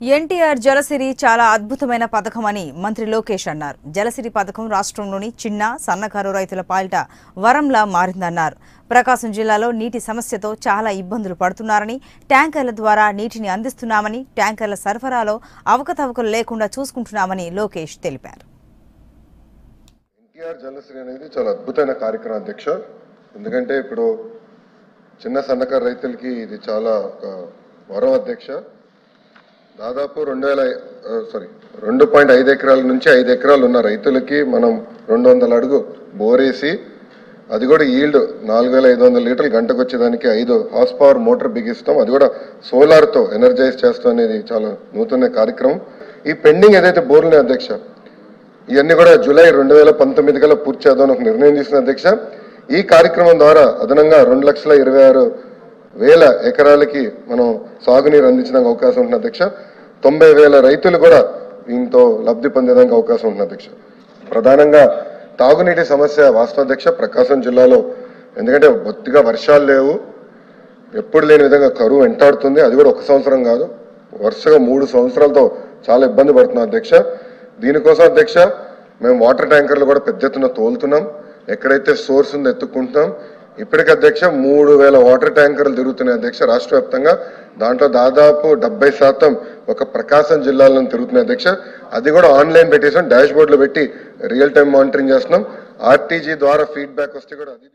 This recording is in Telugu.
ఎన్టీఆర్ జలసిరి చాలా అద్భుతమైన పథకమని మంత్రి లోకేష్ అన్నారు. జలసిరి పథకం రాష్ట్రంలోని చిన్న సన్నకారు రైతుల పాలిట వరంలా మారిందన్నారు. ప్రకాశం జిల్లాలో నీటి సమస్యతో చాలా ఇబ్బందులు పడుతున్నారని, ట్యాంకర్ల ద్వారా నీటిని అందిస్తున్నామని, ట్యాంకర్ల సరఫరాలో అవకతవకలు లేకుండా చూసుకుంటున్నామని లోకేష్ తెలిపారు. ఎన్టీఆర్ జలసిరి అనేది చాలా అద్భుతమైన కార్యక్రమం అధ్యక్ష. ఎందుకంటే ఇప్పుడు చిన్న సన్నకారు రైతులకి ఇది చాలా ఒక వరం అధ్యక్ష. దాదాపు 2.5 ఎకరాల నుంచి 5 ఎకరాలు ఉన్న రైతులకి మనం 200 అడుగు బోరేసి, అది కూడా ఈల్డ్ 4500 లీటర్లు గంటకు వచ్చేదానికి 5 హార్స్ పవర్ మోటార్ బిగిస్తాం. అది కూడా సోలార్తో ఎనర్జైజ్ చేస్తాం అనేది చాలా నూతన కార్యక్రమం. ఈ పెండింగ్ ఏదైతే బోర్లునే అధ్యక్ష, ఇవన్నీ కూడా జూలై 2019 కల్లా పూర్తి చేద్దామని ఒక నిర్ణయం తీసుకున్న అధ్యక్ష. ఈ కార్యక్రమం ద్వారా అదనంగా 2,26,000 ఎకరాలకి మనం సాగునీరు అందించడానికి అవకాశం ఉంటుంది అధ్యక్ష. 90,000 రైతులు కూడా దీంతో లబ్ధి పొందేదానికి అవకాశం ఉంటుంది అధ్యక్ష. ప్రధానంగా తాగునీటి సమస్య వాస్తవ అధ్యక్ష ప్రకాశం జిల్లాలో, ఎందుకంటే బొత్తిగా వర్షాలు లేవు, ఎప్పుడు లేని విధంగా కరువు వెంటాడుతుంది. అది కూడా 1 సంవత్సరం కాదు, వరుసగా 3 సంవత్సరాలతో చాలా ఇబ్బంది పడుతున్నాం అధ్యక్ష. దీనికోసం అధ్యక్ష మేము వాటర్ ట్యాంకర్లు కూడా పెద్ద ఎత్తున తోలుతున్నాం. ఎక్కడైతే సోర్స్ ఉందో ఎత్తుక్కుంటున్నాం. ఇప్పటికీ అధ్యక్ష 3,000 వాటర్ ట్యాంకర్లు తిరుగుతున్నాయి అధ్యక్ష రాష్ట్ర వ్యాప్తంగా. దాంట్లో దాదాపు 70% ఒక ప్రకాశం జిల్లాలో తిరుగుతున్నాయి అధ్యక్ష. అది కూడా ఆన్లైన్ పెట్టేసాం, డాష్ బోర్డులో పెట్టి రియల్ టైం మానిటరింగ్ చేస్తున్నాం. ఆర్టీజీ ద్వారా ఫీడ్బ్యాక్ వస్తే కూడా అది